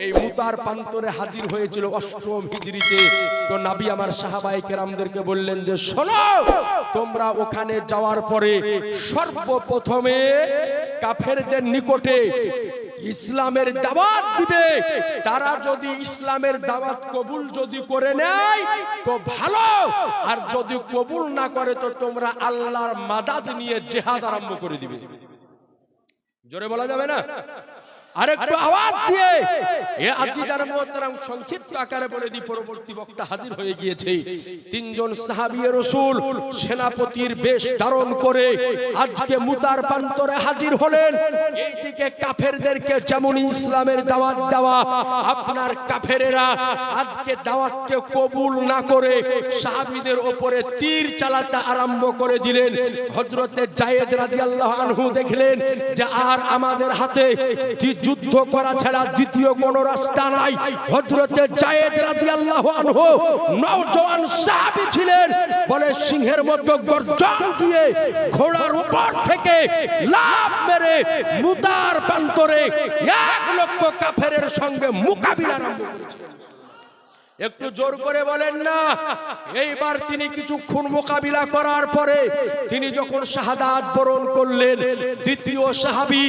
এই মুতার প্রান্তরে হাজির হয়েছিল ৮ম হিজরিতে। তো নবী আমার সাহাবায়ে কেরামদেরকে বললেন যে শোনো, তোমরা ওখানে যাওয়ার পরে সর্বপ্রথমে কাফেরদের নিকটে ইসলামের দাওয়াত দিবে। তারা যদি ইসলামের দাওয়াত কবুল যদি করে নেয় তো ভালো, আর যদি কবুল না করে তো তোমরা আল্লাহর মাদাদ নিয়ে জিহাদ আরম্ভ করে দিবে। জোরে বলা যাবে না? আরেকটু আওয়াজ দিয়ে এ আজিজার মুহতারাম সংক্ষিপ্ত আকারে বলে দি, পরবর্তী বক্তা হাজির হয়ে গিয়েছে। তিনজন সাহাবী রাসূল সেনাপতির বেশ ধারণ করে আজকে মুতার প্রান্তরে হাজির হলেন। এইদিকে কাফেরদেরকে যেমন ইসলামের দাওয়াত দেওয়া, আপনার কাফেরেরা আজকে দাওয়াতকে কবুল না করে সাহাবীদের উপরে তীর চালাতে আরম্ভ করে দিলেন। হযরতে যায়েদ রাদিয়াল্লাহু আনহু দেখলেন যে আর আমাদের হাতে যুদ্ধ করা ছাড়া দ্বিতীয় কোন রাস্তা নাই। হযরতে যায়েদ রাদিয়াল্লাহু আনহু নওজোয়ান সাহাবী ছিলেন, বলে সিংহের মতো গর্জন দিয়ে ঘোড়ার উপর থেকে লাফ মেরে মুতার প্রান্তরে ১,০০,০০০ কাফেরের সঙ্গে মোকাবিলা আরম্ভ করেছেন। একটু জোর করে বলেন না। এইবার তিনি কিছুক্ষণ মোকাবিলা করার পরে তিনি যখন শাহাদাত বরণ করলেন, দ্বিতীয় সাহাবী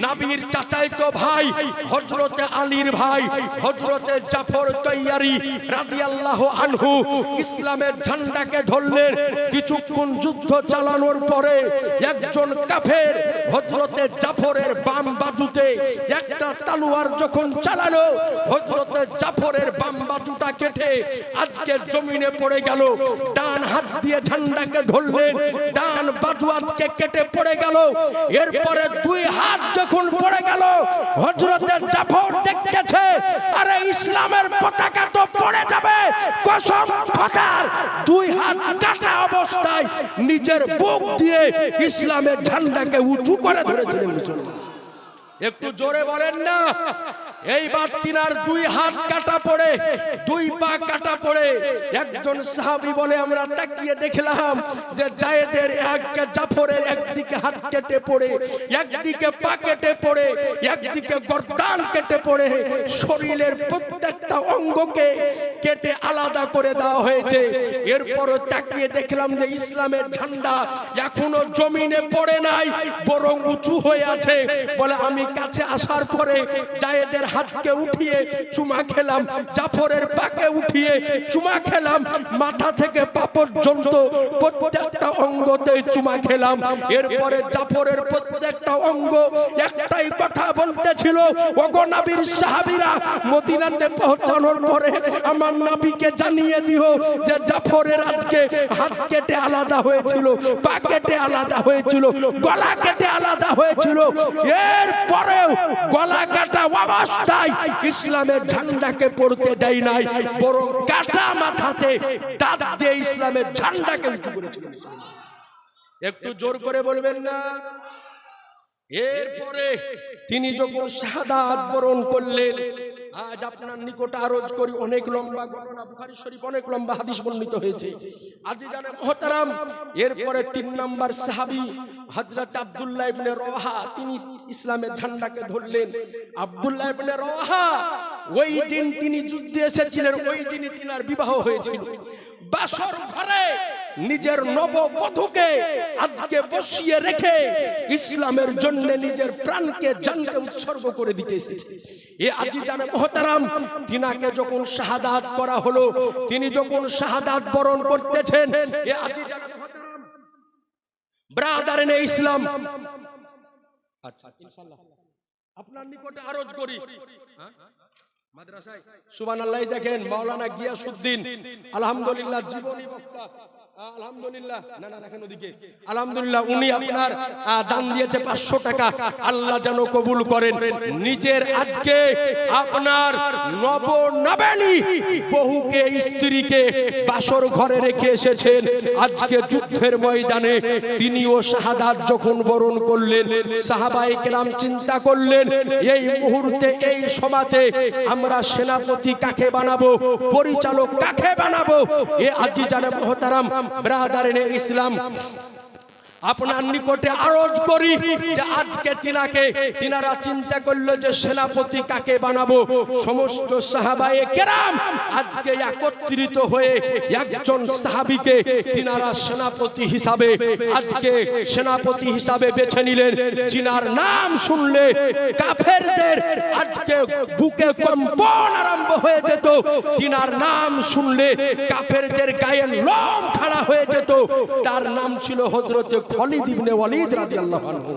নবীর চাচাতো ভাই হযরতে আলীর ভাই হযরতে জাফর তৈয়ারি রাদিয়াল্লাহু আনহু ইসলামের ঝান্ডাকে ধরলেন। কিছুক্ষণ যুদ্ধ চালানোর পরে একজন কাফের হযরতে জাফরের বাম বাজুতে একটা তলোয়ার যখন চালালো, হযরতে জাফরের বাম বাজুটা কেটে আজকে জমিনে পড়ে গেল। ডান হাত দিয়ে ঝান্ডাকে ধরলেন, ডান বাজু আজকে কেটে পড়ে গেল। এরপরে দুই হাত যখন পড়ে গেল, হযরতে জাফর দেখতেছে আরে ইসলামের পতাকা তো পড়ে যাবে। কসম খোদার, দুই হাত কাটা অবস্থায় নিজের বুক দিয়ে ইসলামের ঝান্ডাকে উঁচু করে ধরেছিলেন মুসলমান। একটু জোরে বলেন না। এইবার তিনার দুই হাত কাটা পড়ে, দুই পা কাটা পড়ে। একজন সাহাবী বলে আমরা তাকিয়ে দেখলাম যে যায়েদের জাফরের একদিকে হাত কেটে পড়ে, একদিকে পা কেটে পড়ে, একদিকে গর্দান কেটে পড়ে, শরীরের প্রত্যেকটা অঙ্গকে কেটে আলাদা করে দেওয়া হয়েছে। এরপর তাকিয়ে দেখলাম যে ইসলামের ঝান্ডা এখনো জমিনে পড়ে নাই, বরং উঁচু হয়ে আছে। বলে আমি কাছে আসার পরে যায়েদের হাতকে উঠিয়ে চুমা খেলাম, জাফরের পাকে উঠিয়ে চুমা খেলাম, মাথা থেকে পা পর্যন্ত প্রত্যেকটা অঙ্গতে চুমা খেলাম। এরপরে জাফরের প্রত্যেকটা অঙ্গ একটাই কথা বলতেছিল, ওগো নবীর সাহাবীরা, মদিনাতে পৌঁছানোর পরে আমার নবীকে জানিয়ে দিও যে জাফরের আজকে হাত কেটে আলাদা হয়েছিল, পা কেটে আলাদা হয়েছিল, গলা কেটে আলাদা হয়েছিল। এরপরেও গলা কাটা অবস্থায় ইসলামের ঝান্ডাকে পড়তে দেয় নাই, বরং কাটা মাথাতে দাঁত দিয়ে ইসলামের ঝান্ডাকে উঁচু করেছিল। একটু জোর করে বলবেন না। এরপরে তিনি যখন শাহাদাত বরণ করলেন, আজ আপনার নিকট আরজ করি, অনেক লম্বা ঘটনা, বুখারী শরীফ অনেক লম্বা হাদিস বর্ণিত হয়েছে। আজিজানে মুহতারাম, এরপরে ৩ নাম্বার সাহাবী হযরত আব্দুল্লাহ ইবনে রওয়াহা, তিনি ইসলামের ঝান্ডাকে ধরলেন। আব্দুল্লাহ ইবনে রওয়াহা ওই দিন তিনি যুদ্ধে এসেছিলেন, ওই দিনই তিনার বিবাহ হয়েছিল। বাসর ঘরে নিজের নববধূকে আজকে বসিয়ে রেখে ইসলামের জন্য নিজের প্রাণকে জানকে উৎসর্গ করে দিতে এসেছে। এ আজিজানে মুহতারাম, তিনাকে যখন শাহাদাত করা হলো, তিনি যখন শাহাদাত বরণ করতেছেন, এ আজিজানে মুহতারাম ব্রাদারানে ইসলাম, আচ্ছা ইনশাআল্লাহ আপনার নিকটে আরজ করি, মাদ্রাসায় সুবহানাল্লাহ দেখেন মাওলানা গিয়াসউদ্দিন, আলহামদুলিল্লাহ জীবনী বক্তা, আলহামদুলিল্লাহ, না না রাখেন ওদিকে, আলহামদুলিল্লাহ উনি আপনার দান দিয়েছে 500 টাকা। আল্লাহ যেন কবুল করেন। নিজের আজকে আপনার নবনবেলী বহুকে, স্ত্রীকে বাসর ঘরে রেখে এসেছেন। আজকে যুদ্ধের ময়দানে তিনিও শাহাদাত যখন বরণ করলেন, সাহাবায়ে কেরাম চিন্তা করলেন এই মুহূর্তে, এই সভাতে আমরা সেনাপতি কাকে বানাবো, পরিচালক কাকে বানাবো। এ আজিজানে মুহতারাম ব্রাদারানে ইসলাম, আপনার নিকটে আরজ করি যে আজকে তিনারা চিন্তা করলো যে সেনাপতি কাকে বানাবো। সমস্ত সাহাবায়ে কেরাম আজকে একত্রিত হয়ে একজন সাহাবীকে তিনারা সেনাপতি হিসাবে বেছে নিলেন। যিনার নাম শুনলে কাফেরদের আজকে বুকে কম্পন আরম্ভ হয়ে যেত। তিনার নাম শুনলে কাফেরদের গায়ে লোম খাড়া হয়ে যেত। তার নাম ছিল হযরত খালিদ ইবনে ওয়ালিদ রাদিয়াল্লাহু আনহু।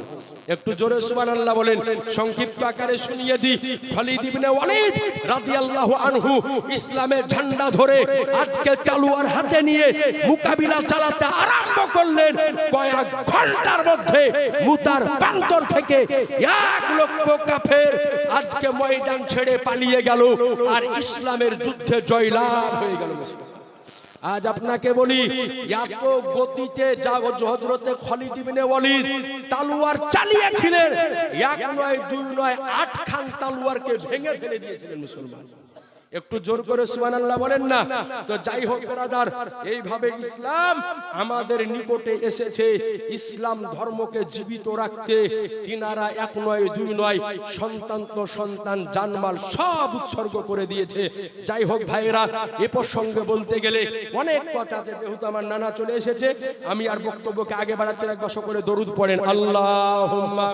একটু জোরে সুবহানাল্লাহ বলেন। সংক্ষিপ্ত আকারে শুনিয়ে দিই, খালিদ ইবনে ওয়ালিদ রাদিয়াল্লাহু আনহু ইসলামের ঝান্ডা ধরে আজকে তলোয়ার হাতে নিয়ে মোকাবিলা চালাতে আরম্ভ করলেন। কয়েক ঘন্টার মধ্যে মুতার প্রান্তর থেকে 1 লক্ষ কাফের আজকে ময়দান ছেড়ে পালিয়ে গেল আর ইসলামের যুদ্ধে জয়লাভ হয়ে গেল। আজ আপনাকে বলি, এত গতিতে যা হযরতে খালিদ ইবনে ওয়ালিদ তলোয়ার চালিয়েছিলেন, 1 নয় 2 নয় 8 খান তলোয়ারকে ভেঙে ফেলে দিয়েছিলেন মুসলমান। একটু জোর করে সুবহানাল্লাহ বলেন না। তো যাই হোক ব্রাদার, এইভাবে ইসলাম আমাদের নিকটে এসেছে। ইসলাম ধর্মকে জীবিত রাখতে তিনারা 1 নয় 2 নয় সন্তান তো সন্তান জানমাল সব উৎসর্গ করে দিয়েছে। যাই হোক ভাইরা, এ প্রসঙ্গে বলতে গেলে অনেক কথা আছে, যেহেতু আমার নানা চলে এসেছে আমি আর বক্তব্যকে আগে বাড়াচ্ছি না। 100 করে দরুদ পড়েন। আল্লাহুম্মা